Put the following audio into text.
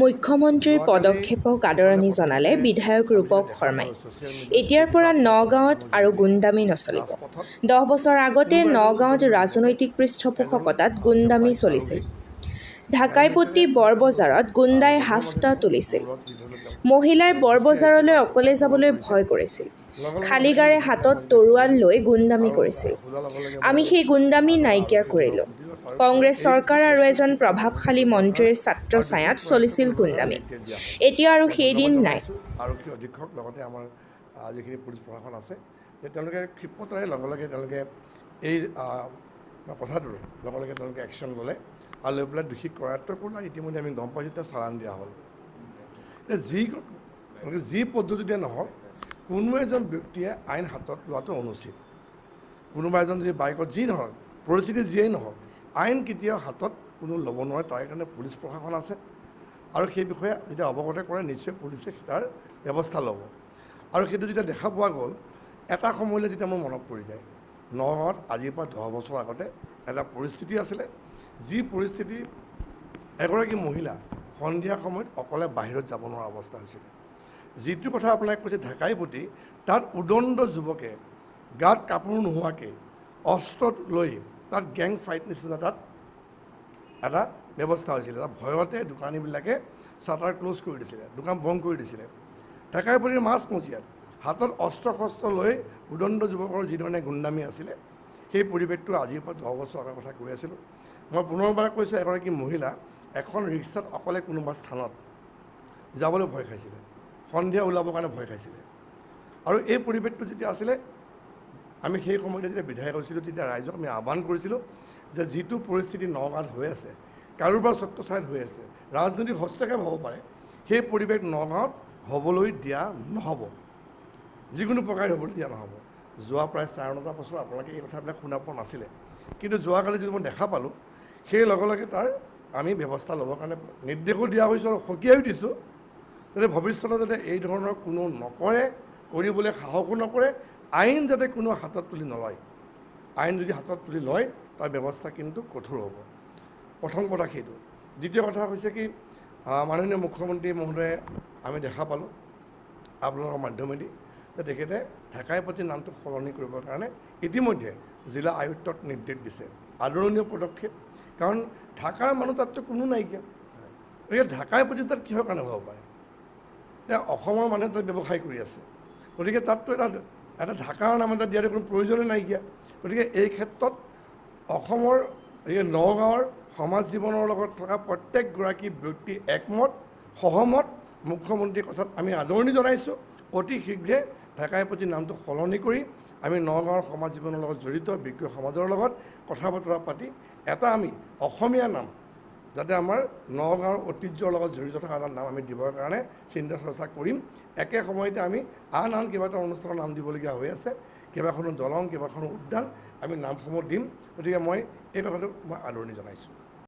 মুখ্যমন্ত্ৰীৰ পদক্ষেপক আদৰণি জনালে বিধায়ক ৰূপক শৰ্মাই। এতিয়াৰ পৰা নগাঁৱত আৰু গুণ্ডামি নচলিব। 10 বছৰ আগতে নগাঁৱত ৰাজনৈতিক পৃষ্ঠপোষকতাত গুণ্ডামি চলিছিল। ঢাকাইপট্টি বৰবজাৰত গুণ্ডাই হাফতা তুলিছিল। মহিলাই বৰবজাৰলৈ অকলে যাবলৈ ভয় কৰিছিল। খালী গাৰে হাতত তৰোৱাল লৈ গুণ্ডামি কৰিছিল। আমি সেই গুণ্ডামি নাইকিয়া কৰিলোঁ। কংগ্ৰেছ চৰকাৰ আৰু এজন প্ৰভাৱশালী মন্ত্ৰীৰ ছাত্ৰছায়াত চলিছিল গুণ্ডামি। এতিয়া আৰু সেই দিন নাই। আৰক্ষী অধীক্ষক লগতে আমাৰ যিখিনি পুলিচ প্ৰশাসন আছে তেওঁলোকে ক্ষিপ্ৰতাৰে লগে লগে তেওঁলোকে এই কথাটোৰ লগে লগে তেওঁলোকে একশ্যন ল'লে আৰু লৈ পেলাই দোষী কৰায়ত্ব কৰিলে। ইতিমধ্যে আমি গম পাইছোঁ তেওঁ চালান দিয়া হ'ল। যি পদ্ধতিতে নহওক কোনো এজন ব্যক্তিয়ে আইন হাতত লোৱাটো অনুচিত। কোনোবা এজন যদি বাইকত যি নহওক পৰিস্থিতি যিয়েই নহওক আইন কেতিয়াও হাতত কোনো ল'ব নোৱাৰে। তাৰ কাৰণে পুলিচ প্ৰশাসন আছে আৰু সেই বিষয়ে যেতিয়া অৱগত কৰে নিশ্চয় পুলিচে তাৰ ব্যৱস্থা ল'ব। আৰু সেইটো যেতিয়া দেখা পোৱা গ'ল এটা সময়লৈ যেতিয়া মোৰ মনত পৰি যায় নগাঁৱত আজিৰ পৰা 10 বছৰ আগতে এটা পৰিস্থিতি আছিলে, যি পৰিস্থিতি এগৰাকী মহিলা সন্ধিয়া সময়ত অকলে বাহিৰত যাব নোৱাৰা অৱস্থা হৈছিলে। যিটো কথা আপোনাক কৈছে ঢাকাইপট্টি, তাত উদণ্ড যুৱকে গাত কাপোৰ নোহোৱাকৈ অস্ত্ৰ লৈ তাত গেং ফাইট নিচিনা তাত এটা ব্যৱস্থা হৈছিলে। তাত ভয়তে দোকানীবিলাকে শ্বাটাৰ ক্ল'জ কৰি দিছিলে, দোকান বন্ধ কৰি দিছিলে। ঢাকাইপট্টিৰ মাজমজিয়াত হাতত অস্ত্ৰ শস্ত্ৰ লৈ উদণ্ড যুৱকৰ যিধৰণে গুণ্ডামি আছিলে সেই পৰিৱেশটো আজিৰ পৰা 10 বছৰ আগৰ কথা কৈ আছিলোঁ। মই পুনৰবাৰ কৈছোঁ এগৰাকী মহিলা এখন ৰিক্সাত অকলে কোনোবা স্থানত যাবলৈ ভয় খাইছিলে, সন্ধিয়া ওলাবৰ কাৰণে ভয় খাইছিলে। আৰু এই পৰিৱেশটো যেতিয়া আছিলে আমি সেই সময়তে যেতিয়া বিধায়ক হৈছিলোঁ তেতিয়া ৰাইজক আমি আহ্বান কৰিছিলোঁ যে যিটো পৰিস্থিতি নগাঁৱত হৈ আছে, কাৰোবাৰ ছত্ৰছায়াত হৈ আছে, ৰাজনৈতিক হস্তক্ষেপ হ'ব পাৰে, সেই পৰিৱেশ নগাঁৱত হ'বলৈ দিয়া নহ'ব, যিকোনো প্ৰকাৰে হ'বলৈ দিয়া নহ'ব। যোৱা প্ৰায় 4-9 বছৰ আপোনালোকে এই কথাবিলাক শুনা পোৱা নাছিলে, কিন্তু যোৱাকালি যিটো মই দেখা পালোঁ সেই লগে লগে তাৰ আমি ব্যৱস্থা ল'বৰ কাৰণে নিৰ্দেশো দিয়া হৈছোঁ আৰু সকীয়াও দিছোঁ যাতে ভৱিষ্যতে যাতে এই ধৰণৰ কোনো নকৰে, কৰিবলৈ সাহসো নকৰে, আইন যাতে কোনো হাতত তুলি নলয়। আইন যদি হাতত তুলি লয় তাৰ ব্যৱস্থা কিন্তু কঠোৰ হ'ব। প্ৰথম কথা সেইটো। দ্বিতীয় কথা হৈছে কি মাননীয় মুখ্যমন্ত্ৰী মহোদয়ে আমি দেখা পালোঁ আপোনালোকৰ মাধ্যমেদি যে তেখেতে ঢাকাইপট্টিৰ নামটো সলনি কৰিবৰ কাৰণে ইতিমধ্যে জিলা আয়ুক্তক নিৰ্দেশ দিছে। আদৰণীয় পদক্ষেপ, কাৰণ ঢাকাৰ মানুহ তাততো কোনো নাইকিয়া। গতিকে ঢাকাইপট্টি তাত কিহৰ কাৰণে হ'ব পাৰে? এতিয়া অসমৰ মানুহে তাত ব্যৱসায় কৰি আছে, গতিকে তাততো এটা ঢাকাৰ নাম এটা দিয়াৰ কোনো প্ৰয়োজনে নাইকিয়া। গতিকে এই ক্ষেত্ৰত অসমৰ এই নগাঁৱৰ সমাজ জীৱনৰ লগত থকা প্ৰত্যেকগৰাকী ব্যক্তি একমত সহমত। মুখ্যমন্ত্ৰীৰ কথাত আমি আদৰণি জনাইছোঁ। অতি শীঘ্ৰে ঢাকাইপট্টিৰ নামটো সলনি কৰি আমি নগাঁৱৰ সমাজ জীৱনৰ লগত জড়িত বিজ্ঞ সমাজৰ লগত কথা বতৰা পাতি এটা আমি অসমীয়া নাম যাতে আমাৰ নগাঁৱৰ ঐতিহ্যৰ লগত জড়িত থকা এটা নাম আমি দিবৰ কাৰণে চিন্তা চৰ্চা কৰিম। একে সময়তে আমি আন কেইবাটা অনুষ্ঠানৰ নাম দিবলগীয়া হৈ আছে, কেইবাখনো দলং, কেইবাখনো উদ্যান আমি নামসমূহ দিম। গতিকে মই এই কথাটো মই আদৰণি জনাইছোঁ।